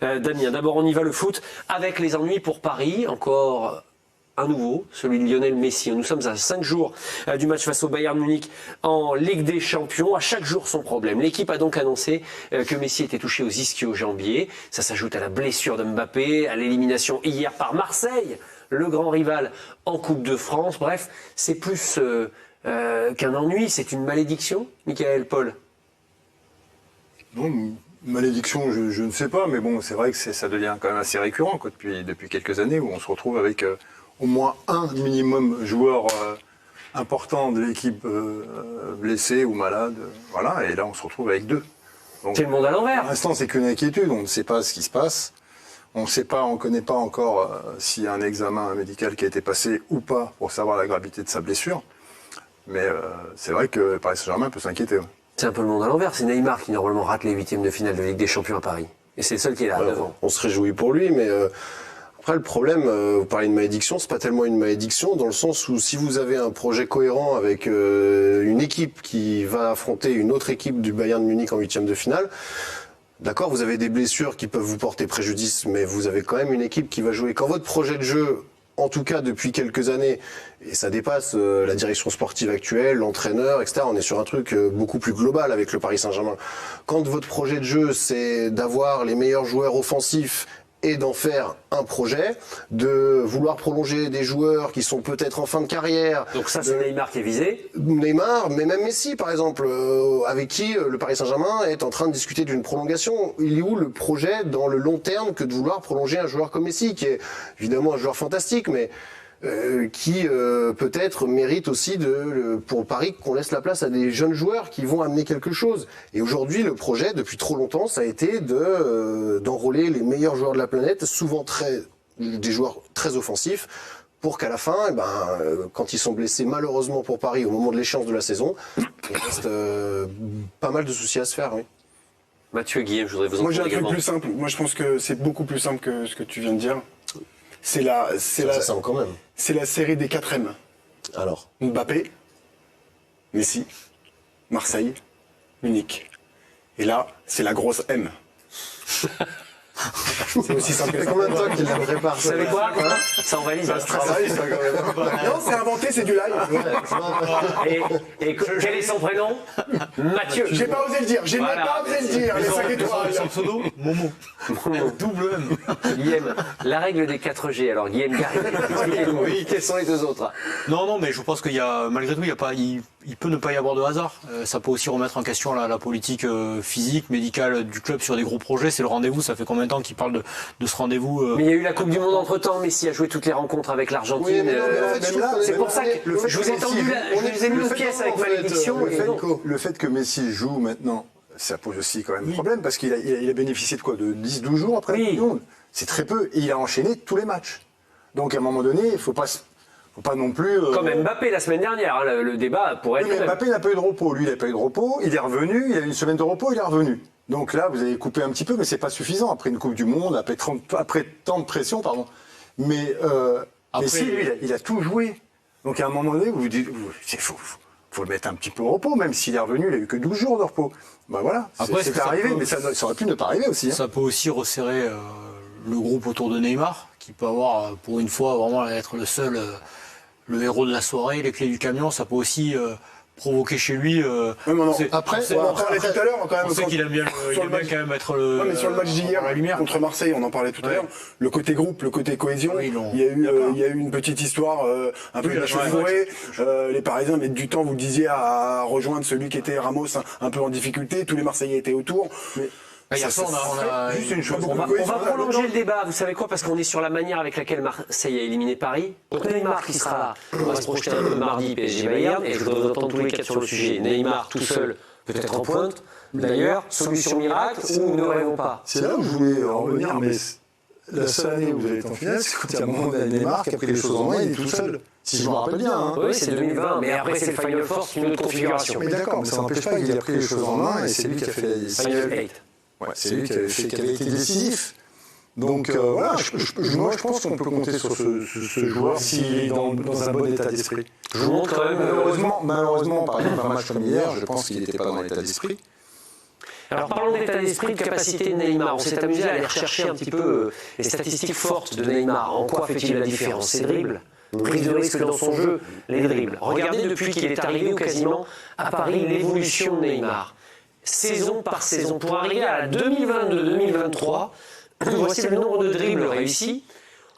Damien. D'abord, on y va le foot avec les ennuis pour Paris. Encore un nouveau, celui de Lionel Messi. Nous sommes à 5 jours du match face au Bayern Munich en Ligue des Champions. À chaque jour, son problème. L'équipe a donc annoncé que Messi était touché aux ischio-jambiers. Ça s'ajoute à la blessure de Mbappé, à l'élimination hier par Marseille, le grand rival en Coupe de France. Bref, c'est plus qu'un ennui, c'est une malédiction, Michael Paul. Non, malédiction, je ne sais pas, mais bon, c'est vrai que ça devient quand même assez récurrent quoi, depuis quelques années où on se retrouve avec au moins un minimum joueur important de l'équipe blessé ou malade. Voilà, et là on se retrouve avec deux. C'est le monde à l'envers. Pour l'instant, c'est qu'une inquiétude, on ne sait pas ce qui se passe. On ne connaît pas encore s'il y a un examen médical qui a été passé ou pas pour savoir la gravité de sa blessure. Mais c'est vrai que Paris Saint-Germain peut s'inquiéter. Ouais. C'est un peu le monde à l'envers. C'est Neymar qui normalement rate les huitièmes de finale de Ligue des Champions à Paris. Et c'est le seul qui est là, devant. On se réjouit pour lui, mais après le problème, vous parlez de malédiction, c'est pas tellement une malédiction dans le sens où si vous avez un projet cohérent avec une équipe qui va affronter une autre équipe du Bayern Munich en huitième de finale, d'accord, vous avez des blessures qui peuvent vous porter préjudice, mais vous avez quand même une équipe qui va jouer. Quand votre projet de jeu, en tout cas depuis quelques années, et ça dépasse la direction sportive actuelle, l'entraîneur, etc. On est sur un truc beaucoup plus global avec le Paris Saint-Germain. Quand votre projet de jeu, c'est d'avoir les meilleurs joueurs offensifs et d'en faire un projet, de vouloir prolonger des joueurs qui sont peut-être en fin de carrière. Donc ça, c'est Neymar qui est visé. Neymar, mais même Messi, par exemple, avec qui le Paris Saint-Germain est en train de discuter d'une prolongation. Il est où le projet dans le long terme que de vouloir prolonger un joueur comme Messi, qui est évidemment un joueur fantastique, mais qui peut-être mérite aussi pour Paris qu'on laisse la place à des jeunes joueurs qui vont amener quelque chose. Et aujourd'hui, le projet, depuis trop longtemps, ça a été d'enrôler les meilleurs joueurs de la planète, souvent des joueurs très offensifs, pour qu'à la fin, quand ils sont blessés malheureusement pour Paris au moment de l'échéance de la saison, il reste pas mal de soucis à se faire. Oui. Mathieu, Guillaume, je voudrais vous entendre. Moi j'ai un également. truc plus simple. Moi je pense que c'est beaucoup plus simple que ce que tu viens de dire. C'est la série des 4 M. Alors. Mbappé, Messi, Marseille, Munich. Et là, c'est la grosse M. C'est aussi simple que ça. Combien de temps qu'il la prépare? Vous savez quoi ça en valise un stress. Non, c'est inventé, c'est du live. Et quel est son prénom? Mathieu. J'ai pas osé le dire, j'ai Voilà. même pas osé le dire. Les 5 étoiles. Son pseudo, Momo. Double M. Guillaume, la règle des 4G. Alors Guillaume Gary, expliquez-nous. Oui. Quels sont les deux autres? Non, mais je pense qu'il y a, malgré tout, il peut ne pas y avoir de hasard. Ça peut aussi remettre en question la politique physique, médicale du club sur des gros projets. C'est le rendez-vous. Ça fait combien de temps qu'il parle de ce rendez-vous Mais il y a eu la Coupe du Monde entre-temps. Messi a joué toutes les rencontres avec l'Argentine. Oui, mais non, mais en fait, je trouve qu'on est- c'est pour ça que je vous ai tendu je vous ai mis une pièce avec malédiction. et non. Le fait que Messi joue maintenant, ça pose aussi quand même problème parce qu'il a bénéficié de quoi? De 10-12 jours après la Coupe du Monde. C'est très peu. Et il a enchaîné tous les matchs. Donc à un moment donné, il ne faut pas non plus... Comme Mbappé la semaine dernière, hein, le débat pourrait Oui, être... mais Mbappé n'a pas eu de repos. Lui, il n'a pas eu de repos. Il est revenu. Il a eu une semaine de repos. Il est revenu. Donc là, vous avez coupé un petit peu, mais c'est pas suffisant. Après une Coupe du Monde, après tant de pression, pardon. Mais Messi, lui, il a tout joué. Donc à un moment donné, vous vous dites, il faut le mettre un petit peu au repos, même s'il est revenu, il a eu que 12 jours de repos. Ben voilà, Après, c'est arrivé, mais ça aurait pu ne pas arriver aussi. Hein. Ça peut aussi resserrer le groupe autour de Neymar, qui peut avoir, pour une fois, vraiment être le seul, le héros de la soirée, les clés du camion. Ça peut aussi provoquer chez lui. Après, on en parlait tout à l'heure quand même. On sait qu'il aime bien, quand même être le. Non, mais sur le match d'hier, la lumière. contre Marseille, on en parlait tout à l'heure. Le côté groupe, le côté cohésion, Oui, il y a eu une petite histoire un peu échauffourée. Les Parisiens mettent du temps, vous le disiez, à rejoindre celui qui était Ramos un peu en difficulté. Tous les Marseillais étaient autour. Mais Hier soir, on a Juste une chose. On va prolonger le débat, vous savez quoi? Parce qu'on est sur la manière avec laquelle Marseille a éliminé Paris. Donc Neymar qui sera là. On va se projeter un peu mardi PSG Bayern et je voudrais vous entendre tous les quatre sur le sujet. Neymar tout seul, peut-être en pointe. D'ailleurs, solution miracle ou ne rêvons pas? C'est là où je voulais en revenir, mais la seule année où vous avez été en finale, c'est quand il y a un moment donné Neymar qui a pris les choses en main, il est tout seul. Si je me rappelle bien. Hein. Oui, c'est 2020, mais après c'est le Final Four, c'est une autre configuration. Mais d'accord, mais ça n'empêche pas qu'il a pris les choses en main et c'est lui qui a fait la Final 8. Ouais, c'est lui qui avait été décisif. Donc voilà, moi je pense qu'on peut compter sur ce joueur s'il est dans un bon état d'esprit. Je vous montre quand même. Malheureusement, par exemple, un match comme hier, je pense qu'il n'était pas dans l'état d'esprit. Alors parlons d'état d'esprit, de capacité de Neymar. On s'est amusé à aller rechercher un petit peu les statistiques fortes de Neymar. En quoi fait-il la différence? Ses dribbles, prise de risque dans son jeu, les dribbles. Regardez depuis qu'il est arrivé ou quasiment à Paris l'évolution de Neymar. Saison par saison. Pour arriver à 2022-2023, voici le nombre de dribbles réussis.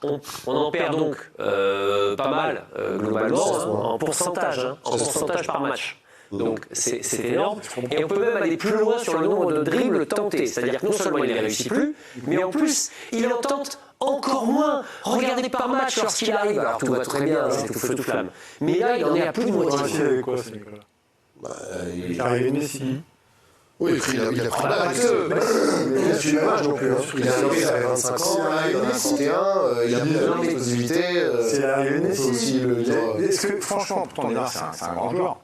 On en perd donc pas mal globalement, en pourcentage par match. Donc c'est énorme. Et on peut même aller plus loin sur le nombre de dribbles tentés. C'est-à-dire que non seulement il ne les réussit plus, mais en plus il en tente encore moins. Regardez par match lorsqu'il arrive. Alors tout va très bien, c'est tout feu tout flamme. Mais là il en est à plus de moitié. Il est arrivé Messi. Oui, il a pris l'âge. Il a suivi l'âge non plus. Il a arrivé à 25 ans, il en a 31, il a plus d'explosivité. C'est l'arrivée de Messi. Le Est-ce que, franchement, pourtant Neymar, c'est un grand joueur.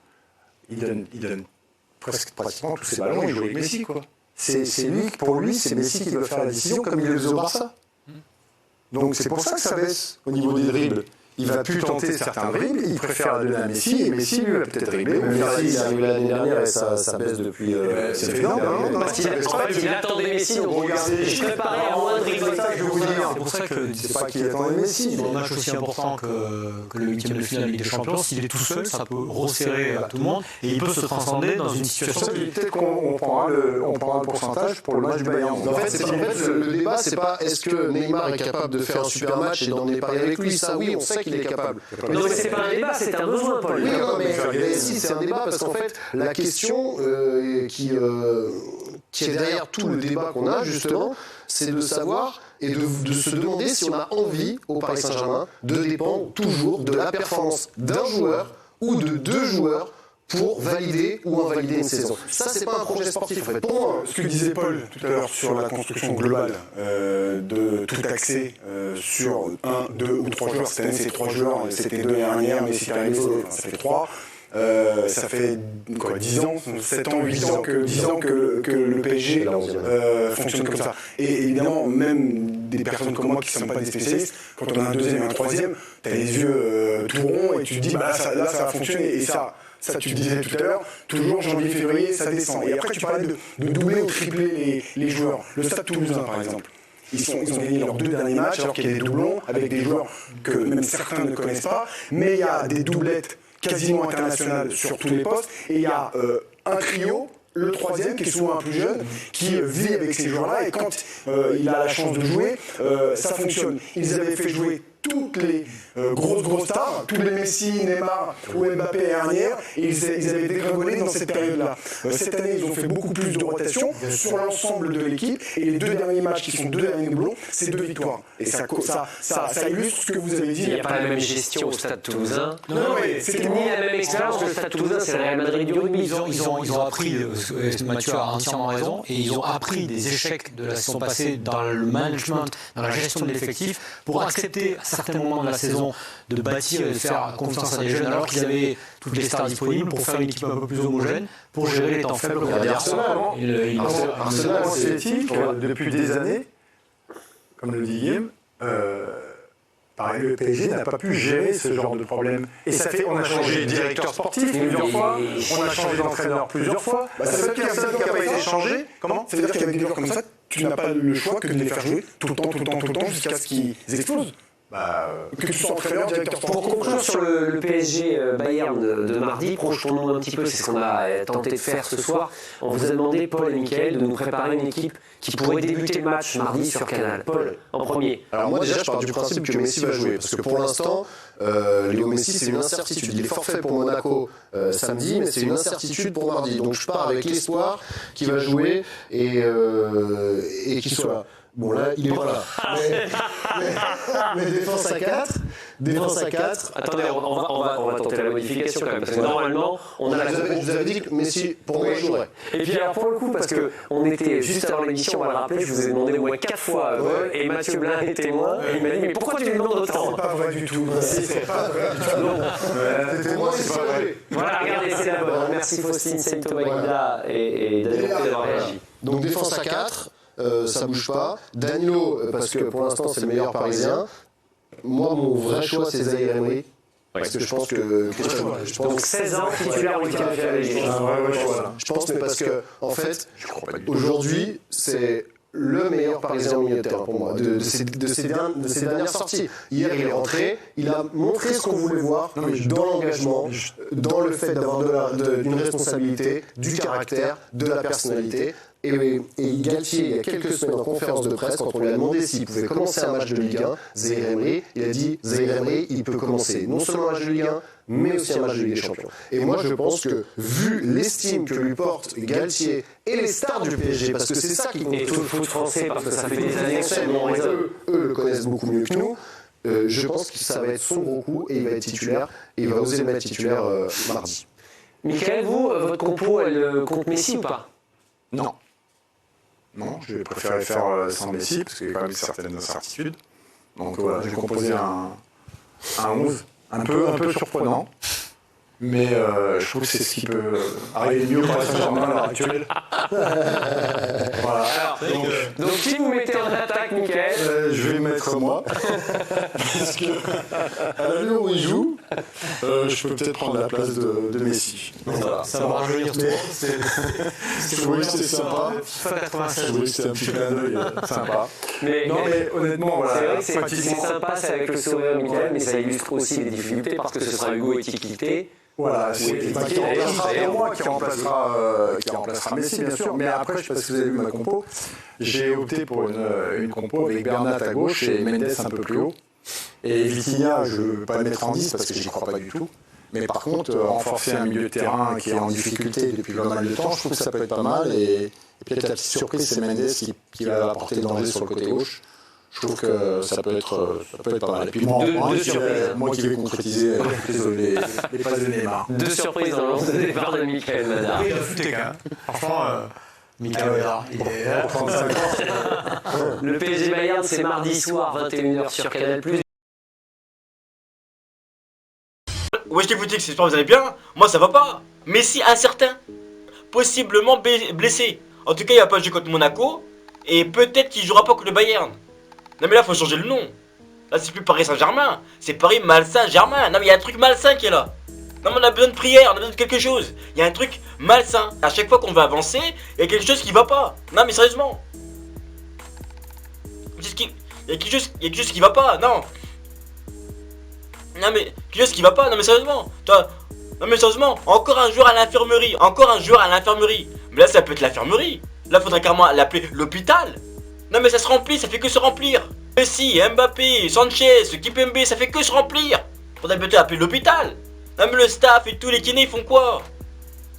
Il donne pratiquement tous ses ballons, il joue avec Messi, quoi. C'est lui, pour lui, c'est Messi qui doit faire la décision, comme il le faisait au Barça. Donc c'est pour ça que ça baisse au niveau des dribbles. Il va plus tenter certains dribbles, il préfère donner à Messi, et Messi, lui, va peut-être dribbler. Messi, il est arrivé l'année dernière et ça baisse depuis... C'est énorme, Parce qu'il attendait Messi, donc regardez, je préparais à moins de dribbler. C'est pour ça que c'est pas qu'il attendait Messi. dans un match aussi important que le 8e de finale de Ligue des Champions, s'il est tout seul, ça peut resserrer tout le monde et il peut se transcender dans une situation. Peut-être qu'on prendra le pourcentage pour le match du Bayern. En fait, le débat, c'est pas est-ce que Neymar est capable de faire un super match et d'emmener Paris avec lui. Ça, oui, on sait qu'il est capable. Non, mais c'est pas un débat, c'est un besoin, Paul. Oui, non, mais si, c'est un débat parce qu'en fait, la question qui est derrière tout le débat qu'on a, justement, c'est de savoir et de se demander si on a envie, au Paris Saint-Germain, de dépendre toujours de la performance d'un joueur ou de deux joueurs pour valider ou invalider une saison. Ça, c'est pas un projet sportif, en fait. Pour moi, Ce que disait Paul tout à l'heure sur la construction globale de tout axé sur 1, 2 ou 3 joueurs. Cette année, c'est 3 joueurs. C'était 2 l'année dernière, mais c'est arrivé, ça fait 3. Ça fait 10 ans, 7 ans, 8 ans que le PSG fonctionne comme ça. Et évidemment, même des personnes comme moi qui ne sont pas des spécialistes, quand on a un deuxième et un troisième, tu as les yeux tout ronds et tu te dis, là, ça va fonctionner. Et ça, tu disais tout à l'heure, toujours janvier, février, ça descend. Et après, tu parlais de doubler ou tripler les joueurs. Le Stade Toulousain, par exemple. Ils ont gagné leurs 2 derniers matchs, alors qu'il y a des doublons avec des joueurs que même certains ne connaissent pas. Mais il y a des doublettes quasiment internationales sur tous les postes. Et il y a un trio, le troisième, qui est souvent un plus jeune, qui vit avec ces joueurs-là. Et quand il a la chance de jouer, ça fonctionne. Ils avaient fait jouer toutes les grosses stars, tous les Messi, Neymar ou Mbappé dernière, et ils avaient dégringolé dans cette période-là. Cette année, ils ont fait beaucoup plus de rotation sur l'ensemble de l'équipe, et les 2 derniers matchs qui sont 2 derniers doublons, c'est 2 victoires. Et ça illustre ce que vous avez dit. Il n'y a pas la même gestion au Stade Toulousain. Non, mais C'était ni la même expérience. Le Stade Toulousain, c'est le Real Madrid du rugby. Ils ont appris, Mathieu a entièrement raison, et ils ont appris des échecs de la saison passée dans le management, dans la gestion de l'effectif, pour accepter à certains moments de la saison de bâtir et de faire confiance à des jeunes alors qu'ils avaient toutes les stars disponibles pour faire une équipe un peu plus homogène, pour gérer les temps faibles. Arsenal, c'est éthique depuis des années, comme le dit Guillaume. Pareil, le PSG n'a pas pu gérer ce genre de problème. Et ça fait, on a changé de directeur sportif plusieurs fois, on a changé d'entraîneur plusieurs fois. Ça veut dire qu'il n'y a pas été changé. Comment ? Ça veut dire qu'avec des joueurs comme ça, tu n'as pas le choix que de les faire jouer tout le temps, jusqu'à ce qu'ils explosent. Que tu sois entraîneur, directeur sportif. Pour conclure sur le PSG Bayern de mardi, projetons-nous un petit peu, c'est ce qu'on a tenté de faire ce soir. On vous a demandé, Paul et Mickaël, de nous préparer une équipe qui pourrait débuter le match mardi sur Canal. Paul, en premier. Alors moi déjà, je pars du principe que Messi va jouer, parce que pour l'instant, Léo Messi, c'est une incertitude. Il est forfait pour Monaco samedi, mais c'est une incertitude pour mardi. Donc je pars avec l'espoir qu'il va jouer et qu'il soit là. Bon là, il est pas là. Mais défense à 4. Attendez, on va tenter la modification quand même, parce que normalement, on a la... Je vous avais dit que Messi, pour moi, il jouerait. Et puis alors pour le coup, parce qu'on était juste avant l'émission, on va le rappeler, je vous ai demandé au moins 4 fois, et Mathieu Blin est témoin, et il m'a dit, mais pourquoi tu lui demandes autant ? C'est pas vrai du tout. C'est pas vrai du tout. C'était moi, c'est pas vrai. Voilà, regardez, c'est la bonne. Merci Faustine, Saïto Maguida et Daniel d'avoir réagi. Donc défense à 4. Ça bouge pas. Danilo, parce que pour l'instant c'est le meilleur parisien. Moi, mon vrai choix, c'est Zaïre Emery. Parce que je pense que Donc 16 ans titulaire week-end FFLG. voilà. Je pense, mais parce que, en fait, aujourd'hui, c'est le meilleur Parisien au milieu de terrain pour moi, de ses dernières sorties. Hier, il est rentré, il a montré ce qu'on voulait voir dans l'engagement, dans le fait d'avoir d'une responsabilité, du caractère, de la personnalité. Et Galtier, il y a quelques semaines en conférence de presse, quand on lui a demandé s'il pouvait commencer un match de Ligue 1, Zahir Emery, il a dit Zahir Emery, il peut commencer non seulement un match de Ligue 1, mais aussi un match de Ligue des Champions. Et moi, je pense que, vu l'estime que lui portent Galtier et les stars du PSG, parce que c'est ça qui compte. Et tout le foot français, parce que ça fait des années que c'est mon raison. Eux le connaissent beaucoup mieux que nous. Je pense que ça va être son gros coup et il va être titulaire. Et il va oser le mettre titulaire mardi. Michael, vous, votre compo, elle compte Messi ou pas? Non. Non, je vais préférer faire sans Messi, parce qu'il y a quand même certaines incertitudes. Donc voilà, j'ai composé un 11 un peu surprenant. Mais je trouve que c'est ce qui peut arriver mieux au Paris Saint-Germain à l'heure actuelle. Voilà. Donc qui vous mettez en attaque, Michael? Je vais mettre moi. Parce que à l'allure où il joue, je peux peut-être prendre la place de Messi. Donc, voilà. Ça va rajeunir tout le monde. Je trouvais que c'était sympa. FIFA Je 96. trouvais que c'était un petit clin d'œil sympa. Mais Honnêtement, voilà. c'est vrai que c'est sympa, c'est avec le sourire, Michael, mais ça illustre aussi les difficultés, parce que ce sera Hugo Étiqueté. Voilà, c'est qui remplacera Messi, bien sûr. Mais après, je ne sais pas si vous avez vu ma compo, j'ai opté pour une compo avec Bernat à gauche et Mendes un peu plus haut. Et Vitinha, je ne veux pas le mettre en 10 parce que j'y crois pas du tout. Mais par contre, renforcer un milieu de terrain qui est en difficulté depuis pas mal de temps, je trouve que ça peut être pas mal. Et peut-être la petite surprise, c'est Mendes qui va apporter le danger sur le côté gauche. Je trouve que ça peut être pas mal. Et puis moi qui vais concrétiser les passes de Neymar. Deux surprises dans le départ de Michael Madar. Il a fouté quand même. Franchement, Michael Madar, il est là. Le PSG Bayern, c'est mardi soir, 21h sur Canal+. Wesh les boutiques, j'espère que vous allez bien. Moi ça va pas. Messi incertain. Possiblement blessé. En tout cas, il va pas jouer contre Monaco. Et peut-être qu'il jouera pas contre le Bayern. Non mais là faut changer le nom. Là c'est plus Paris Saint-Germain, c'est Paris Malsain-Germain. Non mais il y a un truc malsain qui est là. Non mais on a besoin de prière, on a besoin de quelque chose. Il y a un truc malsain. À chaque fois qu'on veut avancer, il y a quelque chose qui va pas. Non mais sérieusement. Il y a quelque chose qui va pas, non. Non mais quelque chose qui va pas, non mais sérieusement. Toi, non mais sérieusement, encore un joueur à l'infirmerie. Encore un joueur à l'infirmerie. Mais là ça peut être l'infirmerie. Là faudrait carrément l'appeler l'hôpital. Non mais ça se remplit, ça fait que se remplir. Messi, Mbappé, Sanchez, Kipembe, ça fait que se remplir. Faudrait peut-être appeler l'hôpital. Non mais le staff et tous les kinés ils font quoi?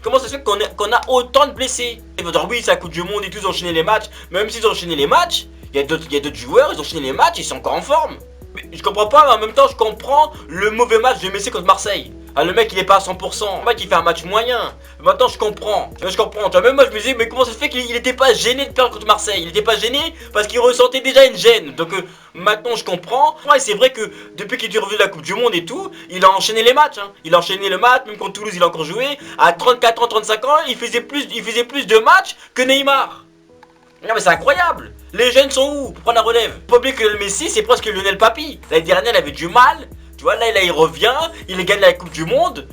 Comment ça se fait qu'on a autant de blessés? Ils vont dire oui c'est la Coupe du Monde et tout, ils ont enchaîné les matchs. Même s'ils ont enchaîné les matchs, il y a d'autres joueurs, ils ont enchaîné les matchs, ils sont encore en forme. Mais je comprends pas, mais en même temps je comprends le mauvais match de Messi contre Marseille. Ah le mec il est pas à 100%, le mec il fait un match moyen. Maintenant je comprends, Tu vois, même moi je me disais mais comment ça se fait qu'il était pas gêné de perdre contre Marseille? Il était pas gêné parce qu'il ressentait déjà une gêne. Donc maintenant je comprends. Et c'est vrai que depuis qu'il est revenu de la Coupe du Monde et tout, il a enchaîné les matchs. Il a enchaîné le match, même contre Toulouse il a encore joué. À 34 ans, 35 ans, il faisait plus de matchs que Neymar. Non mais c'est incroyable. Les jeunes sont où pour prendre la relève? Faut pas oublier que le Messi c'est presque Lionel Papi. L'année dernière il avait du mal. Tu vois, là il revient, il gagne la Coupe du Monde.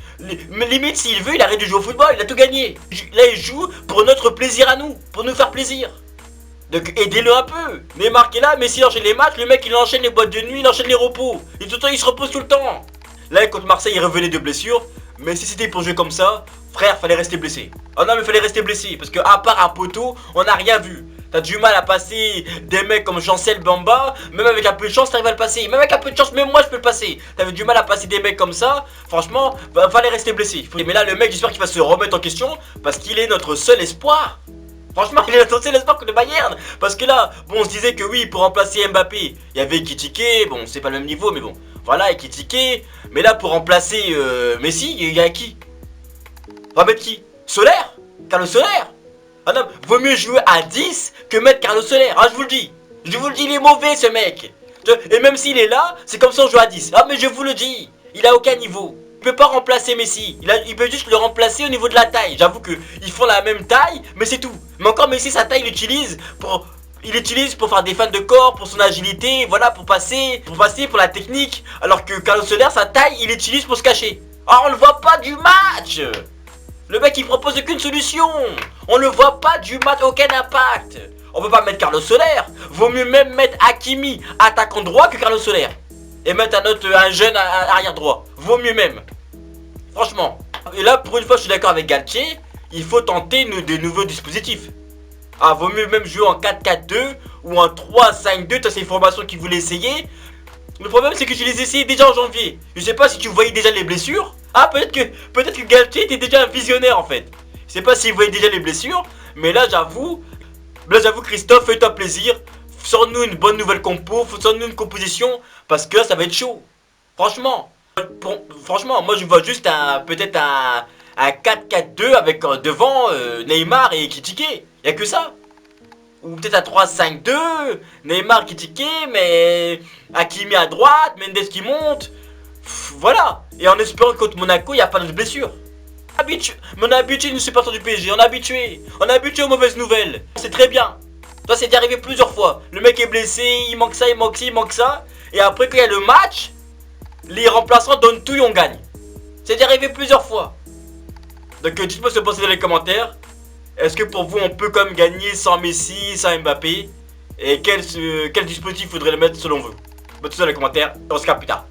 Mais limite, s'il veut, il arrête de jouer au football, il a tout gagné. Là, il joue pour notre plaisir à nous, pour nous faire plaisir. Donc, aidez-le un peu. Neymar qui est là, Messi enchaîne les matchs, le mec il enchaîne les boîtes de nuit, il enchaîne les repos. Et tout le temps, il se repose tout le temps. Là, contre Marseille, il revenait de blessure. Mais si c'était pour jouer comme ça, frère, fallait rester blessé. Oh non, mais fallait rester blessé, parce que à part un poteau, on n'a rien vu. T'as du mal à passer des mecs comme Chancel Bamba. Même avec un peu de chance t'arrives à le passer. Même avec un peu de chance, même moi je peux le passer. T'avais du mal à passer des mecs comme ça. Franchement, fallait rester blessé. Mais là le mec j'espère qu'il va se remettre en question. Parce qu'il est notre seul espoir. Franchement il est notre seul espoir que le Bayern. Parce que là, bon on se disait que oui pour remplacer Mbappé il y avait Ekitike. Bon c'est pas le même niveau mais bon. Voilà Ekitike. Mais là pour remplacer Messi, il y a qui? On va mettre qui? Solaire? Carlos Solaire? Ah non, vaut mieux jouer à 10 que mettre Carlos Soler, je vous le dis. Je vous le dis, il est mauvais ce mec. Et même s'il est là, c'est comme ça on joue à 10. Ah mais je vous le dis, il a aucun niveau. Il peut pas remplacer Messi, il peut juste le remplacer au niveau de la taille. J'avoue que ils font la même taille, mais c'est tout. Mais encore Messi, sa taille, il l'utilise pour Il l'utilise pour faire des feintes de corps, pour son agilité, voilà, pour passer, pour la technique. Alors que Carlos Soler, sa taille, il l'utilise pour se cacher. Ah, on le voit pas du match. Le mec, il propose aucune solution. On le voit pas du match, aucun impact. On peut pas mettre Carlos Soler. Vaut mieux même mettre Hakimi, attaquant droit, que Carlos Soler. Et mettre un jeune arrière droit. Vaut mieux même. Franchement. Et là, pour une fois, je suis d'accord avec Galtier. Il faut tenter de nouveaux dispositifs. Ah, vaut mieux même jouer en 4-4-2 ou en 3-5-2. T'as ces formations qu'il voulait essayer. Le problème, c'est que je les essayais déjà en janvier. Je sais pas si tu voyais déjà les blessures. Ah, peut-être que Galtier était déjà un visionnaire en fait. Je sais pas s'il voyait déjà les blessures. Mais là, j'avoue, Christophe, fais-toi plaisir. Sors-nous une bonne nouvelle compo. Sors-nous une composition. Parce que là, ça va être chaud. Franchement. Franchement, moi je vois juste peut-être un 4-4-2 avec devant Neymar et Ekitike. Y'a que ça. Ou peut-être un 3-5-2, Neymar Ekitike, mais Hakimi à droite, Mendes qui monte. Voilà. Et en espérant que contre Monaco, il n'y a pas de blessure. Mais on est habitué, nous supporters du PSG, on est habitué aux mauvaises nouvelles. C'est très bien. Toi, c'est déjà arrivé plusieurs fois. Le mec est blessé, il manque ça, il manque ça. Et après, quand il y a le match, les remplaçants donnent tout et on gagne. C'est déjà arrivé plusieurs fois. Donc dites-moi ce que vous pensez dans les commentaires. Est-ce que pour vous on peut quand même gagner sans Messi, sans Mbappé? Et quel dispositif faudrait le mettre selon vous? Mettez tout ça dans les commentaires et on se capte plus tard.